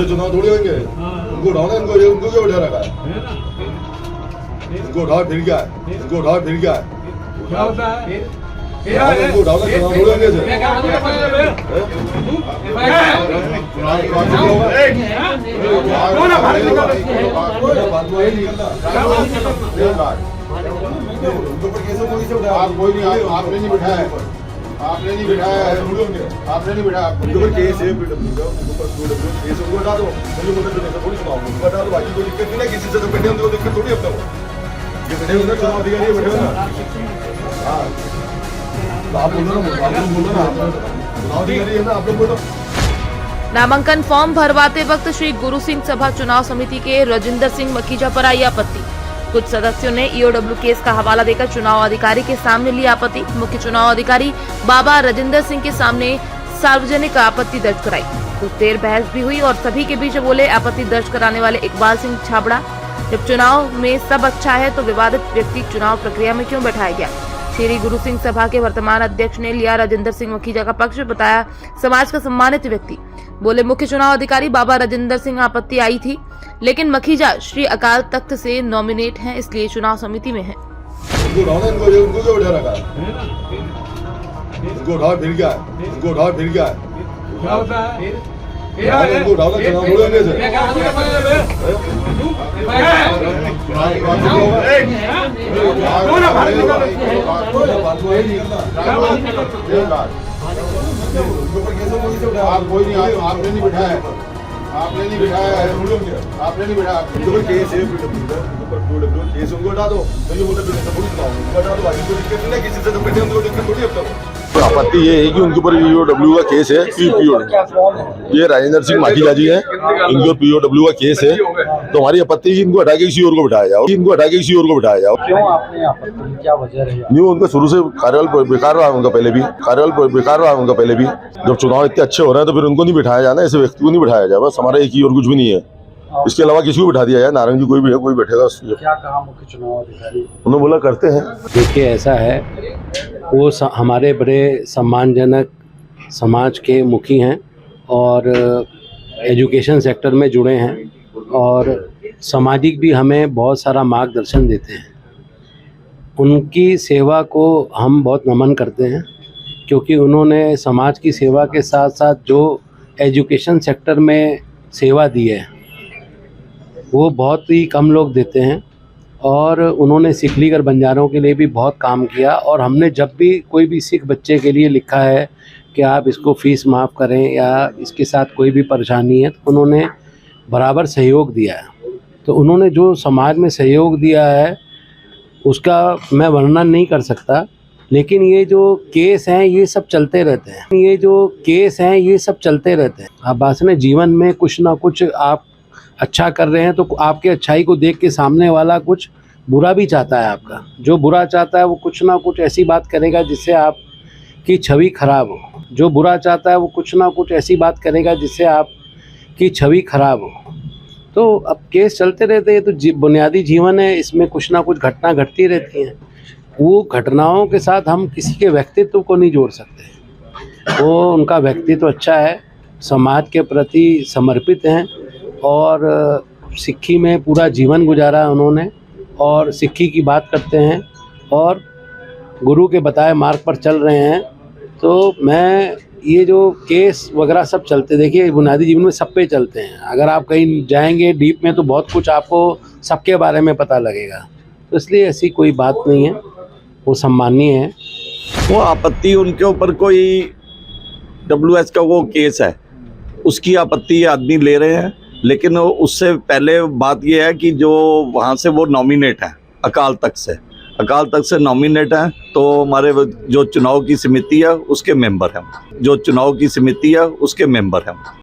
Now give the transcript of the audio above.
ऐसे चुनाव थोड़ी होंगे। उनको उठाओ ना, उनको क्यों बैठा रखा है? इनको उठाओ फिर क्या है? इनको उठाओ फिर क्या है? क्या होता है? इनको उठाओ ना, चुनाव थोड़ी होंगे ऐसे। आप कोई नहीं, आपने नहीं बिठाया है, आपने नहीं बिठाया है, आपने नहीं बिठाया। उनके ऊपर केस है PW का, उनके ऊपर PW केस है, उनको हटा दो। मुझे बोलते थे थोड़ी सुनाओ, उनको हटा दो, बाकी कोई दिक्कत नहीं है। किसी से तो बैठे होंगे, कोई दिक्कत थोड़ी है अपने को। ये बैठे होंगे चुनाव अधिकारी, बैठे हो ना। हाँ, तो आप बोलो ना, आप लोग बोलो ना, चुनाव अधिकारी है ना, आप लोग बोलो। नामांकन फॉर्म भरवाते वक्त श्री गुरु सिंह सभा चुनाव समिति के राजिंदर सिंह मखीजा पर आई आपत्ति। कुछ सदस्यों ने ईओडब्ल्यू केस का हवाला देकर चुनाव अधिकारी के सामने ली आपत्ति। मुख्य चुनाव अधिकारी बाबा राजिंदर सिंह के सामने सार्वजनिक आपत्ति दर्ज कराई। कुछ देर बहस भी हुई और सभी के बीच बोले आपत्ति दर्ज कराने वाले इकबाल सिंह छाबड़ा, जब चुनाव में सब अच्छा है तो विवादित व्यक्ति चुनाव प्रक्रिया में क्यों बैठाया गया। श्री गुरु सिंह सभा के वर्तमान अध्यक्ष ने लिया राजिंदर सिंह मखीजा का पक्ष, बताया समाज का सम्मानित व्यक्ति। बोले मुख्य चुनाव अधिकारी बाबा राजिंदर सिंह आपत्ति आई थी, लेकिन मखीजा श्री अकाल तख्त से नॉमिनेट हैं, इसलिए चुनाव समिति में है। उनको उठाओ ना, उनको क्यों बैठा रखा है? इनको उठाओ फिर क्या है? इनको उठाओ फिर क्या है? क्या होता है? इनको उठाओ ना, चुनाव थोड़ी होंगे ऐसे। आप कोई नहीं, आपने नहीं बिठाया है, आपने नहीं बिठाया है, आपने नहीं बिठाया। उनके ऊपर केस है PW का, उनके ऊपर PW केस है, उनको हटा दो। मुझे बोलते थे थोड़ी सुनाओ, उनको हटा दो, बाकी कोई दिक्कत नहीं है। किसी से तो बैठे होंगे, कोई दिक्कत थोड़ी है अपने को। तो आपत्ति ये है कि उनके ऊपर ईओडब्ल्यू का केस है। ये राजेंद्र सिंह माखीजा जी हैं, इनके ऊपर ईओडब्ल्यू का केस है। तो हमारी आपत्ति है इनको हटा के किसी और को बिठाया जाओ, इनको हटा के किसी और को बिठाया जाओ। क्यों आपने आपत्ति, क्या वजह रही? नहीं, उनका शुरू से कार्यकाल बेकार रहा उनका पहले भी, कार्यकाल बेकार रहा उनका पहले भी। जब चुनाव इतने अच्छे हो रहे हैं तो फिर उनको नहीं बिठाया जाना, ऐसे व्यक्ति को नहीं बिठाया जाए। बस हमारा एक ही और कुछ भी नहीं है। इसके अलावा किसी को बिठा दिया जाए, नारंग जी कोई भी है, कोई बैठेगा। क्या कहा मुख्य चुनाव अधिकारी? उन्होंने बोला करते हैं। देखिए ऐसा है, वो हमारे बड़े सम्मानजनक समाज के मुखी हैं और एजुकेशन सेक्टर में जुड़े हैं और सामाजिक भी हमें बहुत सारा मार्गदर्शन देते हैं। उनकी सेवा को हम बहुत नमन करते हैं, क्योंकि उन्होंने समाज की सेवा के साथ साथ जो एजुकेशन सेक्टर में सेवा दी है वो बहुत ही कम लोग देते हैं। और उन्होंने सिखलीगर बंजारों के लिए भी बहुत काम किया और हमने जब भी कोई भी सिख बच्चे के लिए लिखा है कि आप इसको फ़ीस माफ़ करें या इसके साथ कोई भी परेशानी है, तो उन्होंने बराबर सहयोग दिया है। तो उन्होंने जो समाज में सहयोग दिया है उसका मैं वर्णन नहीं कर सकता, लेकिन ये जो केस हैं ये सब चलते रहते हैं। ये जो केस हैं ये सब चलते रहते हैं। आप बात में जीवन में कुछ ना कुछ आप अच्छा कर रहे हैं तो आपके अच्छाई को देख के सामने वाला कुछ बुरा भी चाहता है आपका। जो बुरा चाहता है वो कुछ ना कुछ ऐसी बात करेगा जिससे आपकी छवि खराब हो। जो बुरा चाहता है वो कुछ ना कुछ ऐसी बात करेगा जिससे आपकी छवि खराब हो। तो अब केस चलते रहते हैं, तो बुनियादी जीवन है, इसमें कुछ ना कुछ घटना घटती रहती हैं। वो घटनाओं के साथ हम किसी के व्यक्तित्व को नहीं जोड़ सकते। वो उनका व्यक्तित्व अच्छा है, समाज के प्रति समर्पित हैं और सिक्खी में पूरा जीवन गुजारा उन्होंने और सिक्खी की बात करते हैं और गुरु के बताए मार्ग पर चल रहे हैं। तो मैं ये जो केस वगैरह सब चलते, देखिए बुनियादी जीवन में सब पे चलते हैं। अगर आप कहीं जाएंगे डीप में तो बहुत कुछ आपको सबके बारे में पता लगेगा। तो इसलिए ऐसी कोई बात नहीं है, वो सम्माननीय है। वो आपत्ति उनके ऊपर कोई WS का वो केस है, उसकी आपत्ति ये आदमी ले रहे हैं। लेकिन उससे पहले बात ये है कि जो वहाँ से वो नॉमिनेट है अकाल तख्त से नॉमिनेट हैं, तो हमारे जो चुनाव की समिति है उसके मेंबर हैं, जो चुनाव की समिति है उसके मेंबर हैं।